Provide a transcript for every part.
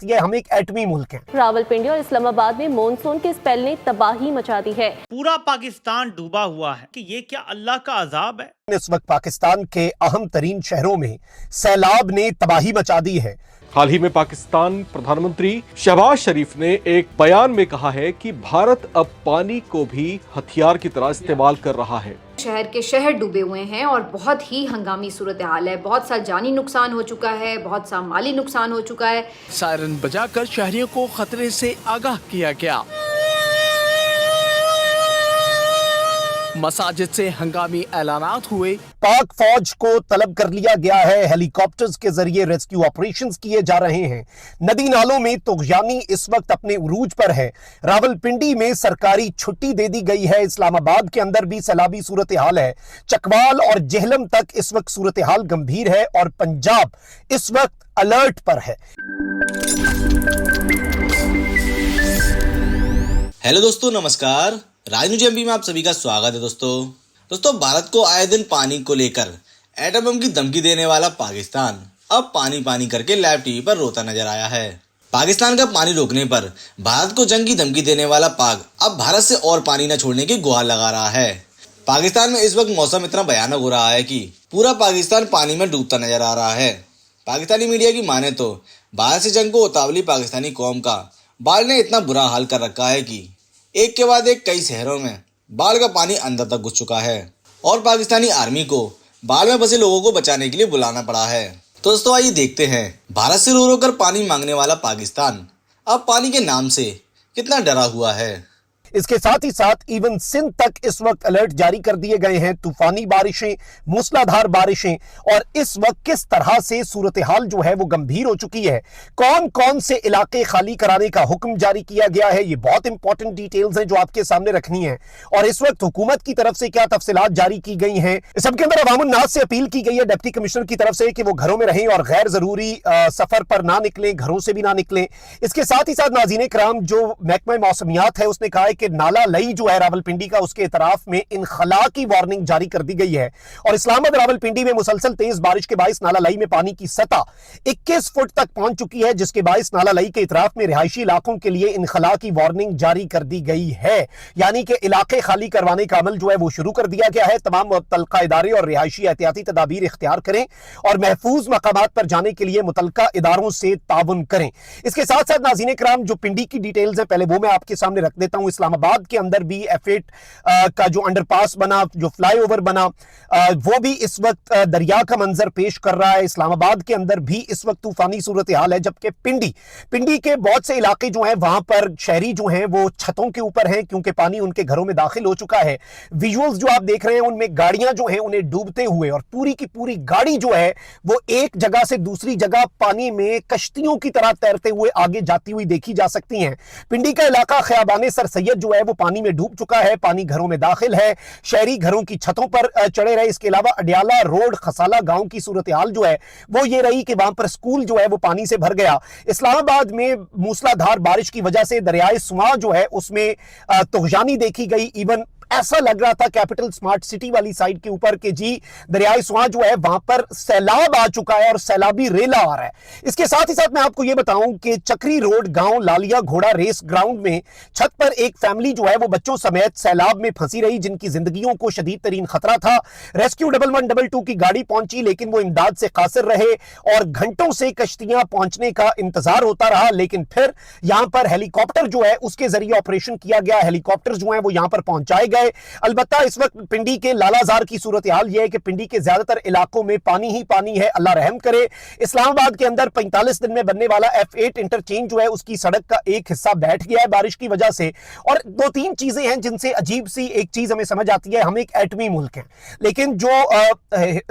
ये हम एक एटमी मुल्क हैं। रावलपिंडी और इस्लामाबाद में मॉनसून के स्पेल ने तबाही मचा दी है। पूरा पाकिस्तान डूबा हुआ है कि ये क्या अल्लाह का अजाब है। इस वक्त पाकिस्तान के अहम तरीन शहरों में सैलाब ने तबाही मचा दी है। हाल ही में पाकिस्तान प्रधानमंत्री शहबाज शरीफ ने एक बयान में कहा है कि भारत अब पानी को भी हथियार की तरह इस्तेमाल कर रहा है। शहर के शहर डूबे हुए हैं और बहुत ही हंगामी सूरत हाल है। बहुत सा जानी नुकसान हो चुका है, बहुत सा माली नुकसान हो चुका है। सायरन बजाकर शहरियों को खतरे से आगाह किया गया। मसाजिद से हंगामी ऐलानात हुए। पाक फौज को तलब कर लिया गया है। हेलीकॉप्टर्स के जरिए रेस्क्यू ऑपरेशंस किए जा रहे हैं। नदी नालों में तुग़यानी इस वक्त अपने उरूज पर है। रावलपिंडी में सरकारी छुट्टी दे दी गई है। इस्लामाबाद के अंदर भी सैलाबी सूरत हाल है। चकवाल और जेहलम तक इस वक्त सूरत हाल गंभीर है और पंजाब इस वक्त अलर्ट पर है। हेलो दोस्तों, नमस्कार। राजन्यूज एमपी में आप सभी का स्वागत है। दोस्तों भारत को आए दिन पानी को लेकर एटम बम की धमकी देने वाला पाकिस्तान अब पानी पानी करके लाइव टीवी पर रोता नजर आया है। पाकिस्तान का पानी रोकने पर भारत को जंग की धमकी देने वाला पाक अब भारत से और पानी न छोड़ने की गुहार लगा रहा है। पाकिस्तान में इस वक्त मौसम इतना भयानक हो रहा है कि पूरा पाकिस्तान पानी में डूबता नजर आ रहा है। पाकिस्तानी मीडिया की माने तो भारत से जंग को उतावली पाकिस्तानी कौम का बाढ़ ने इतना बुरा हाल कर रखा है कि एक के बाद एक कई शहरों में बाढ़ का पानी अंदर तक घुस चुका है और पाकिस्तानी आर्मी को बाढ़ में फंसे लोगों को बचाने के लिए बुलाना पड़ा है। तो दोस्तों आइए देखते हैं भारत से रो रो कर पानी मांगने वाला पाकिस्तान अब पानी के नाम से कितना डरा हुआ है। इसके साथ ही साथ इवन सिंध तक इस वक्त अलर्ट जारी कर दिए गए हैं। तूफानी बारिशें, मूसलाधार बारिशें और इस वक्त किस तरह से सूरत हाल जो है वो गंभीर हो चुकी है। कौन कौन से इलाके खाली कराने का हुक्म जारी किया गया है, ये बहुत इंपॉर्टेंट डिटेल्स हैं जो आपके सामने रखनी है। और इस वक्त हुकूमत की तरफ से क्या तफसीलात जारी की गई हैं। सबके अंदर अवामुन नास से अपील की गई है डिप्टी कमिश्नर की तरफ से कि वो घरों में रहें और गैर जरूरी सफर पर ना निकलें, घरों से भी ना निकलें। इसके साथ ही साथ नाज़रीन कराम, जो महकमा मौसमियात है उसने कहा है कि नाला लई जो है रावलपिंडी का, उसके इतराफ में इनखला की वार्निंग जारी कर दी गई है। और इस्लामाबाद रावलपिंडी में मुसलसल तेज बारिश के बाइस नाला लई में पानी की सतह 21 फुट तक पहुंच चुकी है, जिसके बाइस नाला लई के इतराफ में रिहायशी इलाकों के लिए इनखला की वार्निंग जारी कर दी गई है। यानी कि इलाके खाली करवाने का अमल जो है वो शुरू कर दिया गया है। तमाम मुतल्लका इदारे और रिहायशी एहतियाती तदाबीर इख्तियार करें और महफूज मकामात पर जाने के लिए मुतल्लका इदारों से ताउन करें। इसके साथ साथ नाज़रीन कराम, जो पिंडी की डिटेल्स है पहले वो मैं आपके सामने रख देता हूं। इस्लामाबाद के अंदर भी F8 का जो अंडरपास बना, जो फ्लाईओवर बना, वो भी इस वक्त दरिया का मंजर पेश कर रहा है। इस्लामाबाद के अंदर भी इस वक्त तूफानी सूरत हाल है, जबकि पिंडी के बहुत से इलाके जो हैं वहां पर शहरी जो हैं वो छतों के ऊपर हैं क्योंकि पानी उनके घरों में दाखिल हो चुका है। विजुअल्स जो आप देख रहे हैं उनमें गाड़ियां जो हैं उन्हें डूबते हुए, और पूरी की पूरी गाड़ी जो है वो एक जगह से दूसरी जगह पानी में कश्तियों की तरह तैरते हुए आगे जाती हुई देखी जा सकती हैं। पिंडी का इलाका खयाबाने सर सैयद जो है वो पानी में डूब चुका है, पानी घरों में दाखिल है, शहरी घरों की छतों पर चढ़े रहे। इसके अलावा अडियाला रोड खसाला गांव की सूरत हाल जो है वो ये रही कि वहां पर स्कूल जो है वो पानी से भर गया। इस्लामाबाद में मूसलाधार बारिश की वजह से दरियाए सुआ जो है उसमें तुग़यानी देखी गई। इवन ऐसा लग रहा था कैपिटल स्मार्ट सिटी वाली साइड के ऊपर कि जी दरियाए सुआ जो है वहां पर सैलाब आ चुका है और सैलाबी रेला आ रहा है। इसके साथ ही साथ मैं आपको यह बताऊं कि चक्री रोड गांव लालिया घोड़ा रेस ग्राउंड में छत पर एक फैमिली जो है वो बच्चों समेत सैलाब में फंसी रही, जिनकी जिंदगियों को शदीद तरीन खतरा था। रेस्क्यू 1112 की गाड़ी पहुंची लेकिन वो इमदाद से कासिर रहे और घंटों से कश्तियां पहुंचने का इंतजार होता रहा। लेकिन फिर यहां पर हेलीकॉप्टर जो है उसके जरिए ऑपरेशन किया गया। हेलीकॉप्टर जो है वो यहां पर पहुंचाए गए। अलबत्ता इस वक्त पिंडी के लालाजार की सूरत हाल यह है कि पिंडी के ज्यादातर इलाकों में पानी ही पानी है, अल्लाह रहम करे। इस्लामाबाद के अंदर 45 दिन में बनने वाला F8 इंटरचेंज जो है उसकी सड़क का एक हिस्सा बैठ गया है बारिश की वजह से। और दो तीन चीजें हैं जिनसे अजीब सी एक चीज हमें समझ आती है। हम एक एटमी मुल्क हैं, लेकिन जो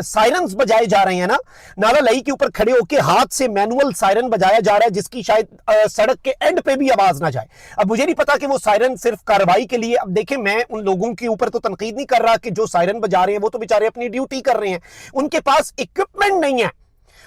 सायरन्स बजाए जा रहे हैं ना, नाला लई के ऊपर खड़े होकर हाथ से मैनुअल सायरन बजाया जा रहा है जिसकी शायद सड़क के एंड पे भी आवाज ना जाए। अब मुझे नहीं पता कि वो सायरन सिर्फ कार्रवाई के लिए, अब देखें मैं उन लोगों के ऊपर तो तनकीद नहीं कर रहा कि जो सायरन बजा रहे हैं वो तो बेचारे अपनी ड्यूटी कर रहे हैं, उनके पास इक्विपमेंट नहीं है।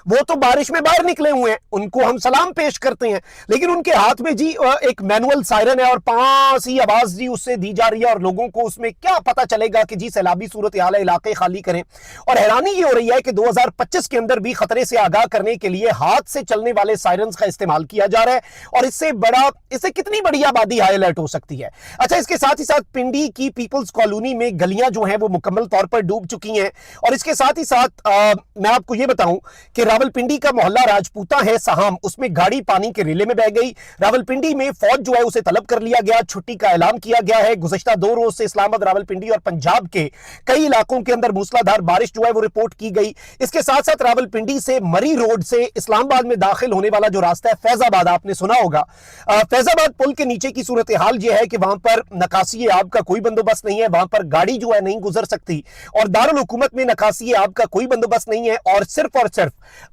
वो तो बारिश में बाहर निकले हुए हैं, उनको हम सलाम पेश करते हैं, लेकिन उनके हाथ में जी एक मैनुअल सायरन है और पास ही आवाज जी उससे दी जा रही है और लोगों को उसमें क्या पता चलेगा कि जी सैलाबी सूरत हाल है, इलाके खाली करें। और हैरानी ये हो रही है कि 2025 के अंदर भी खतरे से आगाह करने के लिए हाथ से चलने वाले सायरन्स का इस्तेमाल किया जा रहा है, और इससे कितनी बड़ी आबादी हाई अलर्ट हो सकती है। अच्छा, इसके साथ ही साथ पिंडी की पीपल्स कॉलोनी में गलियां जो हैं वो मुकम्मल तौर पर डूब चुकी हैं, और इसके साथ ही साथ मैं आपको ये बताऊं कि रावलपिंडी का मोहल्ला राजपूता है सहाम, उसमें गाड़ी पानी के रिले में बह गई। रावलपिंडी में फौज जो है उसे तलब कर लिया गया, छुट्टी का ऐलान किया गया है। गुज़श्ता 2 रोज से इस्लामाबाद, रावलपिंडी और पंजाब के कई इलाकों के अंदर मूसलाधार बारिश जो है वो रिपोर्ट की गई। इसके साथ साथ रावलपिंडी से मरी रोड से इस्लामाबाद में दाखिल होने वाला जो रास्ता है फैजाबाद, आपने सुना होगा, फैजाबाद पुल के नीचे की सूरत हाल यह है कि वहां पर नकासी आब का कोई बंदोबस्त नहीं है, वहां पर गाड़ी जो है नहीं गुजर सकती, और दारुल हुकूमत में नकासी आब का कोई बंदोबस्त नहीं है, और सिर्फ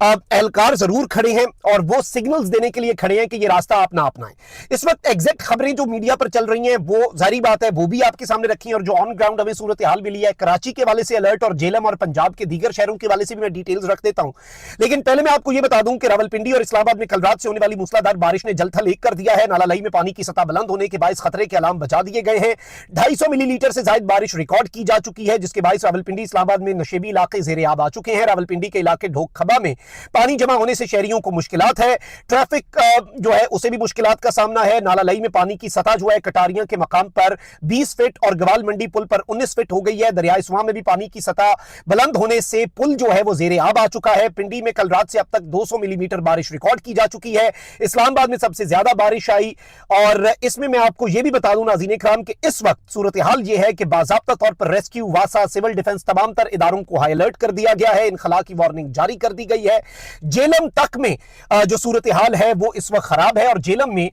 एहलकार जरूर खड़े हैं और वो सिग्नल्स देने के लिए खड़े हैं कि ये रास्ता आप ना अपनाएं। इस वक्त एग्जैक्ट खबरें जो मीडिया पर चल रही हैं वो जारी बात है वो भी आपके सामने रखी है, और जो ऑन ग्राउंड हमें सूरत हाल मिली है कराची के वाले से अलर्ट और जेलम और पंजाब के दीगर शहरों के वाले से भी मैं डिटेल्स रख देता हूं। लेकिन पहले मैं आपको यह बता दूं कि रावलपिंडी और इस्लामाबाद में कल रात से होने वाली मूसलाधार बारिश ने जलथल एक कर दिया है। नाला लई में पानी की सतह बुलंद होने के बायस खतरे के अलार्म बजा दिए गए हैं। 250 मिलीलीटर से ज्यादा बारिश रिकॉर्ड की जा चुकी है, जिसके बायस रावलपिंडी इस्लामाबाद में नशेबी इलाके ज़ेरे आब आ चुके हैं। रावलपिंडी के इलाके ढोक खबा में पानी जमा होने से शहरियों को मुश्किलात है, ट्रैफिक जो है उसे भी मुश्किलात का सामना है। नाला लई में पानी की सतह जो है कटारियां के मकाम पर 20 फीट और गवाल मंडी पुल पर 19 फीट हो गई है। दरियाई सुआ में भी पानी की सतह बुलंद होने से पुल जो है वो ज़ेरे आब आ चुका है। पिंडी में कल रात से अब तक 200 मिलीमीटर बारिश रिकॉर्ड की जा चुकी है। इस्लामाबाद में सबसे ज्यादा बारिश आई, और इसमें मैं आपको यह भी बता दूं नाज़रीन इकराम कि इस वक्त सूरत हाल यह है कि बाज़ाब्ता तौर पर रेस्क्यू, वासा, सिविल डिफेंस तमाम तर इदारों को हाई अलर्ट कर दिया गया है, इनखला की वार्निंग जारी कर दी गई है। जेलम तक में जो सूरत हाल है वो इस वक्त खराब है, और जेलम में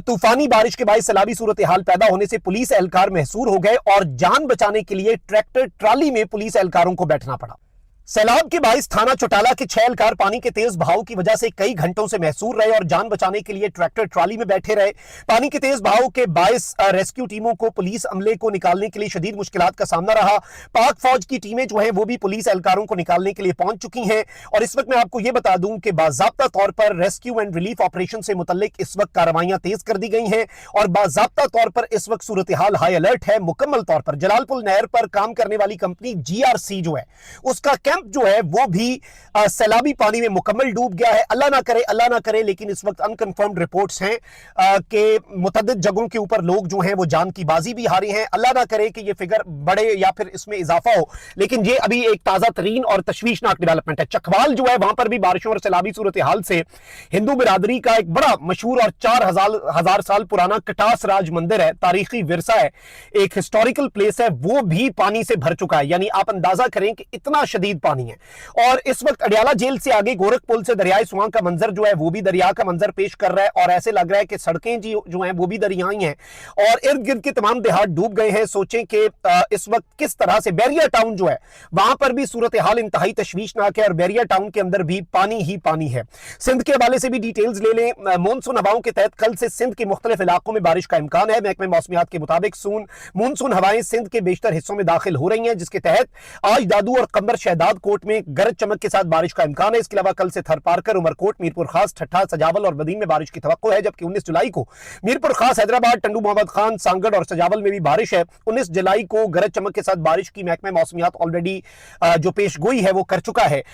तूफानी बारिश के बाद सैलाबी सूरत हाल पैदा होने से पुलिस एहलकार महसूर हो गए और जान बचाने के लिए ट्रैक्टर ट्राली में पुलिस एहलकारों को बैठना पड़ा। सैलाब के बाइस थाना चौटाला के 6 एहलकार पानी के तेज बहाव की वजह से कई घंटों से महसूर रहे और जान बचाने के लिए ट्रैक्टर ट्राली में बैठे रहे। पानी के तेज बहाव के बाइस रेस्क्यू टीमों को पुलिस अमले को निकालने के लिए शदीद मुश्किलात का सामना रहा। पाक फौज की टीमें जो है वो भी पुलिस एहलकारों को निकालने के लिए पहुंच चुकी हैं, और इस वक्त मैं आपको यह बता दूं कि बाज़ाब्ता तौर पर रेस्क्यू एंड रिलीफ ऑपरेशन से मुतल्लिक इस वक्त कार्रवाइयां तेज कर दी गई हैं, और बाज़ाब्ता तौर पर इस वक्त सूरत हाल हाई अलर्ट है मुकम्मल तौर पर। जलालपुर नहर पर काम करने वाली कंपनी GRC जो है उसका कैंप जो है वो भी सैलाबी पानी में मुकम्मल डूब गया है। अल्लाह ना करे, लेकिन इस वक्त अनकंफर्म्ड रिपोर्ट्स हैं कि मुतअद्दिद जगहों के ऊपर लोग जो हैं वो जान की बाजी भी हारे हैं। अल्लाह ना करे कि ये फिगर बढ़े या फिर इसमें इजाफा हो, लेकिन ये अभी एक ताजा तरीन और तशवीशनाक डेवलपमेंट है। चकवाल जो है वहां पर भी बारिशों और सैलाबी सूरत हाल से हिंदू बिरादरी का एक बड़ा मशहूर और 4000 साल पुराना कटास राज मंदिर है, तारीखी विरसा है, एक हिस्टोरिकल प्लेस है, वो भी पानी से भर चुका है। यानी आप अंदाजा करें कि इतना शदीद पानी है। और इस वक्त अडियाला जेल से आगे गोरख पुल से दरियाई सुआं का मंजर जो है वो भी दरिया का मंजर पेश कर रहा है, और ऐसे लग रहा है कि सड़कें जो हैं वो भी दरियाई हैं और इर्द गिर्द के तमाम देहात डूब गए हैं। सोचें कि इस वक्त किस तरह से बैरिया टाउन जो है वहां पर भी सूरत हाल इंतहाई तशवीशनाक है, और बैरिया टाउन के अंदर भी पानी ही पानी है। सिंध के हवाले से भी डिटेल्स ले लें। मानसून हवाओं के तहत कल से सिंध के मुख्तलिफ इलाकों में बारिश का इम्कान है। महकमे मौसमियात के मुताबिक मानसून हवाएं सिंध के बेशतर हिस्सों में दाखिल हो रही हैं, जिसके तहत आज दादू और कंबर शहदाद कोट में गरज चमक के साथ बारिश का इम्कान है। इसके अलावा कल से थरपारकर, उमरकोट, मीरपुर खास, ठट्ठा, सजावल और बदीन में बारिश की तवक्को है, जबकि 19 जुलाई को मीरपुर खास, हैदराबाद, टंडू मोहम्मद खान, सांगड़ और सजावल में भी बारिश है। 19 जुलाई को गरज चमक के साथ बारिश की महकमा मौसमियात ऑलरेडी जो पेशगोई है वो कर चुका है।